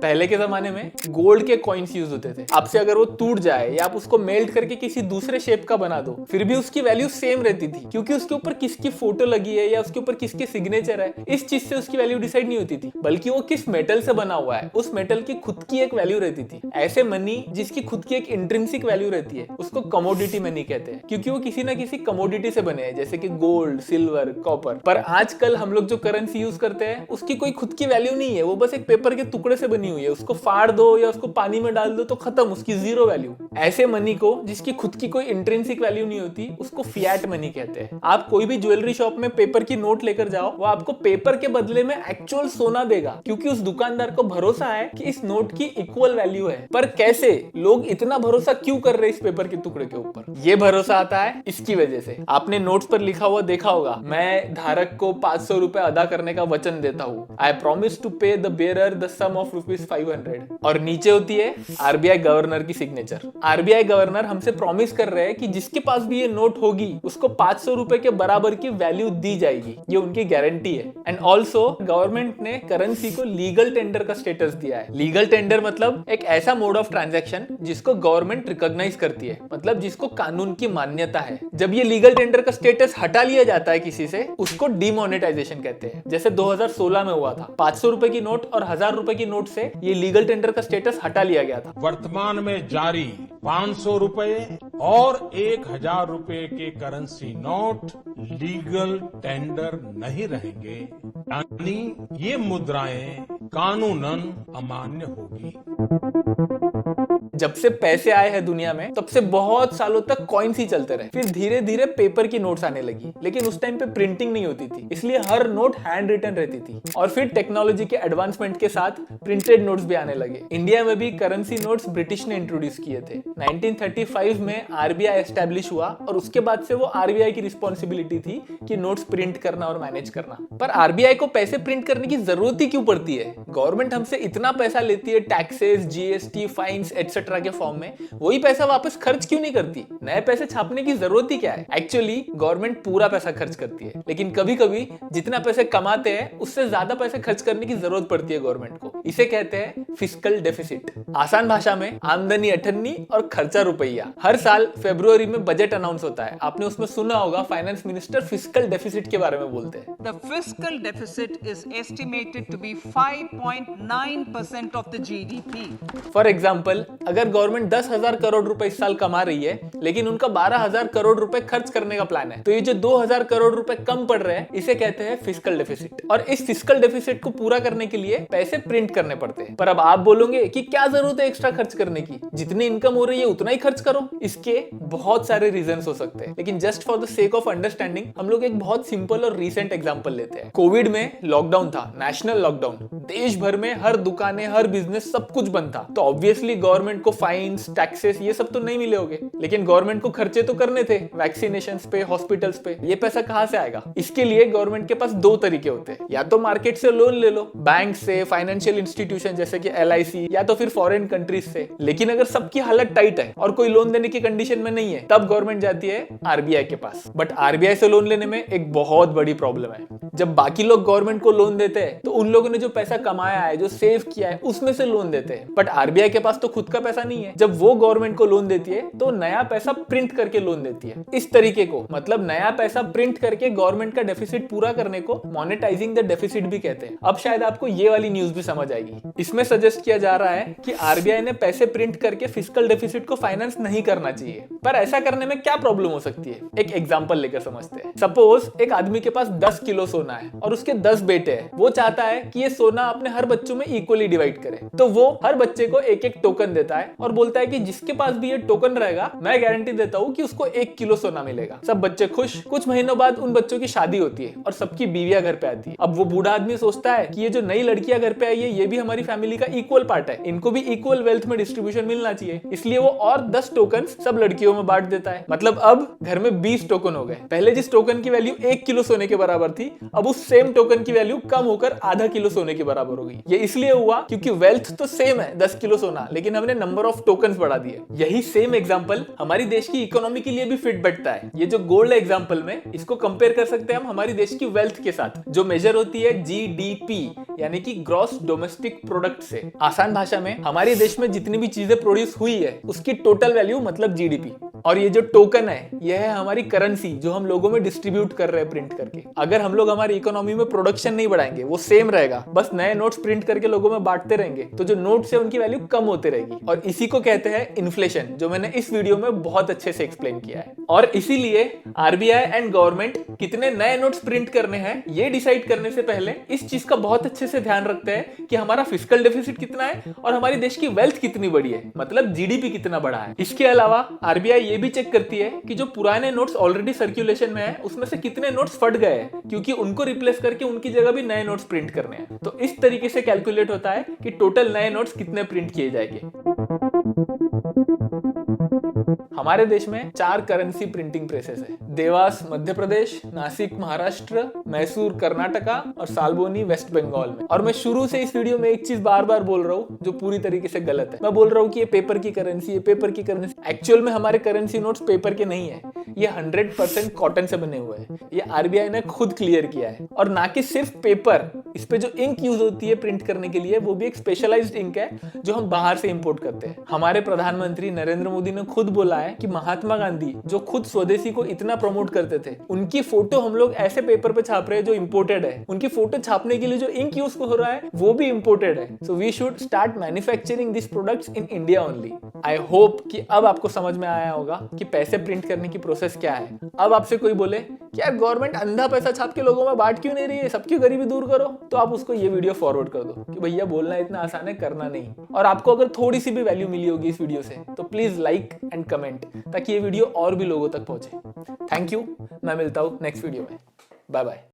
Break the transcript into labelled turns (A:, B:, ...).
A: पहले के जमाने में गोल्ड के कॉइन्स यूज होते थे। आपसे अगर वो टूट जाए या आप उसको मेल्ट करके किसी दूसरे शेप का बना दो, फिर भी उसकी वैल्यू सेम रहती थी, क्योंकि उसके ऊपर किसकी फोटो लगी है या उसके ऊपर किसके सिग्नेचर है, इस चीज से उसकी वैल्यू डिसाइड नहीं होती थी, बल्कि वो किस मेटल से बना हुआ है, उस मेटल की खुद की एक वैल्यू रहती थी। ऐसे मनी जिसकी खुद की एक इंट्रिंसिक वैल्यू रहती है, उसको कमोडिटी मनी कहते हैं, क्योंकि वो किसी ना किसी कमोडिटी से बने हैं, जैसे कि गोल्ड, सिल्वर, कॉपर। पर आजकल हम लोग जो करेंसी यूज करते हैं, उसकी कोई खुद की वैल्यू नहीं है, वो बस एक पेपर के टुकड़े से बनी हुई है। उसको फाड़ दो या उसको पानी में डाल दो तो खत्म, उसकी जीरो वैल्यू। ऐसे मनी को जिसकी खुद की कोई इंट्रिंसिक वैल्यू नहीं होती, उसको फिएट मनी कहते हैं। आप कोई भी ज्वेलरी शॉप में पेपर की नोट लेकर जाओ, वो आपको पेपर के बदले में एक्चुअल सोना देगा, क्योंकि उस दुकानदार को भरोसा है कि इस नोट की इक्वल वैल्यू है। पर कैसे लोग इतना भरोसा क्यों कर रहे हैं इस पेपर के टुकड़े के ऊपर? ये भरोसा आता है इसकी वजह से। आपने नोट्स पर लिखा हुआ देखा होगा, मैं धारक को 500 रुपए अदा करने का वचन देता हूँ, I promise to pay the bearer the sum of ₹500। और नीचे होती है आरबीआई गवर्नर की सिग्नेचर। आरबीआई गवर्नर हमसे प्रॉमिस कर रहे हैं कि जिसके पास भी ये नोट होगी, उसको 500 रुपए के बराबर की वैल्यू दी जाएगी, ये उनकी गारंटी है। एंड ऑल्सो गवर्नमेंट ने करेंसी को लीगल टेंडर का स्टेटस दिया है। लीगल टेंडर मतलब एक ऐसा मोड ऑफ ट्रांजैक्शन जिसको गवर्नमेंट रिकॉग्नाइज करती है, मतलब जिसको कानून की मान्यता है। जब ये लीगल टेंडर का स्टेटस हटा लिया जाता है किसी से, उसको डिमोनेटाइजेशन कहते हैं। जैसे 2016 में हुआ था, 500 रुपए की नोट और 1000 रुपए की नोट से ये लीगल टेंडर का स्टेटस हटा लिया गया था।
B: वर्तमान में जारी 500 रुपए और 1000 रुपए के करेंसी नोट लीगल टेंडर नहीं रहेंगे, यानी ये मुद्राएं कानूनन अमान्य होगी।
A: जब से पैसे आए हैं दुनिया में, तब से बहुत सालों तक कॉइन्स ही चलते रहे। फिर धीरे धीरे पेपर की नोट्स आने लगी, लेकिन उस टाइम पे प्रिंटिंग नहीं होती थी, इसलिए हर नोट हैंड रिटन रहती थी। और फिर टेक्नोलॉजी के एडवांसमेंट के साथ प्रिंटेड नोट्स भी आने लगे। इंडिया में भी करेंसी नोट्स ब्रिटिश ने इंट्रोड्यूस किए थे। 1935 में आरबीआई एस्टेब्लिश हुआ और उसके बाद से वो आरबीआई की रिस्पॉन्सिबिलिटी थी कि नोट्स प्रिंट करना और मैनेज करना। पर आरबीआई को पैसे प्रिंट करने की जरूरत ही क्यों पड़ती है? गवर्नमेंट हमसे इतना पैसा लेती है टैक्सेस, जीएसटी, फाइन्स एटसेट्रा के फॉर्म में, वही पैसा वापस खर्च क्यों नहीं करती? नए पैसे छापने की जरूरत ही क्या है? एक्चुअली गवर्नमेंट पूरा पैसा खर्च करती है, लेकिन कभी कभी जितना पैसे कमाते हैं उससे ज्यादा पैसे खर्च करने की जरूरत पड़ती है गवर्नमेंट को। इसे कहते हैं फिस्कल डेफिसिट। आसान भाषा में आमदनी 98 और खर्चा रुपया। हर साल फरवरी में बजट अनाउंस होता है, आपने उसमें सुना होगा फाइनेंस मिनिस्टर फिस्कल डेफिसिट के बारे में बोलते हैं।
C: The fiscal deficit is estimated to be 5.9% of the GDP.
A: For example, अगर गवर्नमेंट 10,000 करोड़ रुपए इस साल कमा रही है, लेकिन उनका 12,000 करोड़ रुपए खर्च करने का प्लान है, तो ये जो 2,000 करोड़ रुपए कम पड़ रहे हैं, इसे कहते हैं फिस्कल डेफिसिट। और इस फिस्कल डेफिसिट को पूरा करने के लिए पैसे प्रिंट करने पड़ते हैं। पर अब आप बोलोगे कि क्या जरूरत है एक्स्ट्रा खर्च करने की, जितनी इनकम हो रही है उतना ही खर्च करो। इसके बहुत सारे रीजंस हो सकते हैं, लेकिन just for the sake of understanding हम लोग एक बहुत सिंपल और रीसेंट एग्जांपल लेते हैं। कोविड में लॉकडाउन था, नेशनल लॉकडाउन। देश भर में हर दुकानें, हर बिजनेस, सब कुछ बंद था। तो ऑब्वियसली गवर्नमेंट को फाइन्स, टैक्सेस ये सब तो नहीं मिले होंगे, लेकिन गवर्नमेंट को खर्चे तो करने थे वैक्सीनेशंस पे, हॉस्पिटल्स पे। ये पैसा कहां से आएगा? इसके लिए गवर्नमेंट के पास दो तरीके होते हैं, या तो मार्केट से लोन ले लो, बैंक से, फाइनेंशियल इंस्टीट्यूशन जैसे कि एलआईसी, या तो फिर फॉरेन कंट्रीज से। लेकिन अगर सबकी हालत टाइट है और कोई लोन देने की कंडीशन में नहीं है, तब गवर्नमेंट जाती है आरबीआई के पास। बट आरबीआई से लोन लेने में एक बहुत बड़ी प्रॉब्लम है। जब बाकी लोग गवर्नमेंट को लोन देते हैं, तो उन लोगों ने जो पैसा कमाया है, जो सेव किया है, उसमें से लोन देते हैं। बट आरबीआई के पास तो खुद का पैसा नहीं है। जब वो गवर्नमेंट को लोन देती है, तो नया पैसा प्रिंट करके लोन देती है। इस तरीके को, मतलब नया पैसा प्रिंट करके गवर्नमेंट का डेफिसिट पूरा करने को मॉनेटाइजिंग द डेफिसिट भी कहते हैं। अब शायद आपको ये वाली न्यूज भी समझ आएगी। इसमें सजेस्ट किया जा रहा है कि आरबीआई ने पैसे प्रिंट करके फिस्कल डेफिसिट को फाइनेंस नहीं करना चाहिए। पर ऐसा करने में क्या प्रॉब्लम हो सकती है? एक एग्जांपल लेकर समझते हैं। सपोज एक आदमी के पास 10 किलो सोना है और उसके 10 बेटे हैं। वो चाहता है कि ये सोना अपने हर बच्चों में इक्वली डिवाइड करे। तो वो हर बच्चे को एक एक टोकन देता है और बोलता है कि जिसके पास भी ये टोकन रहेगा, मैं गारंटी देता हूँ कि उसको 1 किलो सोना मिलेगा। सब बच्चे खुश। कुछ महीनों बाद उन बच्चों की शादी होती है और सबकी बीवियां घर पे आती है। अब वो बूढ़ा आदमी सोचता है कि ये जो नई लड़कियां घर पे आई है, ये भी हमारी फैमिली का इक्वल पार्ट है, इनको भी इक्वल वेल्थ में डिस्ट्रीब्यूशन मिलना चाहिए। इसलिए वो और 10 टोकन सब लड़कियों में बांट देता है। मतलब अब घर में 20 टोकन हो गए। पहले जिस टोकन की वैल्यू 1 किलो सोने के बराबर थी, अब उस सेम टोकन की वैल्यू कम होकर आधा किलो सोने के बराबर हो गई। ये इसलिए हुआ क्योंकि वेल्थ तो सेम है, 10 किलो सोना, लेकिन हमने नंबर ऑफ टोकन्स बढ़ा दिए। यही सेम एग्जांपल हमारी देश की इकोनॉमी के लिए भी फिट बैठता है। ये जो गोल्ड एग्जांपल में, इसको कंपेयर कर सकते हैं हम हमारी देश की वेल्थ के साथ, जो मेजर होती है जीडीपी, यानी कि ग्रॉस डोमेस्टिक प्रोडक्ट से। आसान भाषा में हमारे देश में जितनी भी चीजें प्रोड्यूस हुई है उसकी टोटल वैल्यू मतलब जीडीपी। और ये जो टोकन है यह है हमारी करेंसी जो हम लोगों में डिस्ट्रीब्यूट कर रहे हैं प्रिंट करके। अगर हम लोग हमारी इकोनॉमी में प्रोडक्शन नहीं बढ़ाएंगे, वो सेम रहेगा, बस नए नोट्स प्रिंट करके लोगों में बांटते रहेंगे, तो जो नोट्स है उनकी वैल्यू कम होती रहेगी। और इसी को कहते हैं इन्फ्लेशन, जो मैंने इस वीडियो में बहुत अच्छे से एक्सप्लेन किया है। और इसीलिए आरबीआई एंड गवर्नमेंट कितने नए नोट्स प्रिंट करने हैं ये डिसाइड करने से पहले इस चीज का बहुत अच्छे से ध्यान रखते हैं कि हमारा फिस्कल डेफिसिट कितना है और हमारे देश की वेल्थ कितनी बड़ी है, मतलब जीडीपी कितना बड़ा है। इसके अलावा आरबीआई ये भी चेक करती है कि जो पुराने नोट्स ऑलरेडी सर्कुलेशन में है उसमें से कितने नोट्स फट गए हैं, क्योंकि उनको रिप्लेस करके उनकी जगह भी नए नोट्स प्रिंट करने हैं। तो इस तरीके से कैलकुलेट होता है कि टोटल नए नोट्स कितने प्रिंट किए जाएंगे। हमारे देश में 4 करेंसी प्रिंटिंग प्रेसेस है। देवास मध्य प्रदेश, नासिक महाराष्ट्र, मैसूर कर्नाटका और साल्बोनी वेस्ट बंगाल में। और मैं शुरू से इस वीडियो में एक चीज बार बार बोल रहा हूँ जो पूरी तरीके से गलत है। मैं बोल रहा हूँ कि ये पेपर की करेंसी है, पेपर की करेंसी। एक्चुअल में हमारे करेंसी नोट्स पेपर के नहीं है, ये 100% कॉटन से बने हुए हैं। ये आरबीआई ने खुद क्लियर किया है। और ना कि सिर्फ पेपर, इस पे जो इंक यूज होती है प्रिंट करने के लिए वो भी एक स्पेशलाइज्ड इंक है जो हम बाहर से इंपोर्ट करते हैं। हमारे प्रधानमंत्री नरेंद्र मोदी ने खुद बोला है कि महात्मा गांधी जो खुद स्वदेशी को इतना प्रमोट करते थे, उनकी फोटो हम लोग ऐसे पेपर पे छाप रहे हैं जो इंपोर्टेड है। उनकी फोटो छापने के लिए जो इंक यूज हो रहा है वो भी इंपोर्टेड है। So we should start manufacturing this products in India only. I hope कि अब आपको समझ में आया होगा कि पैसे प्रिंट करने की प्रोसेस क्या है। अब आपसे कोई बोले कि यार गवर्नमेंट अंधा पैसा छाप के लोगों में बांट क्यों नहीं रही है, सबकी गरीबी दूर करो, तो आप उसको ये वीडियो फॉरवर्ड कर दो कि भैया बोलना इतना आसान है, करना नहीं। और आपको अगर थोड़ी सी भी वैल्यू मिली होगी इस वीडियो से तो प्लीज लाइक एंड कमेंट, ताकि ये वीडियो और भी लोगों तक पहुंचे। थैंक यू, मैं मिलता हूं नेक्स्ट वीडियो में। Bye bye.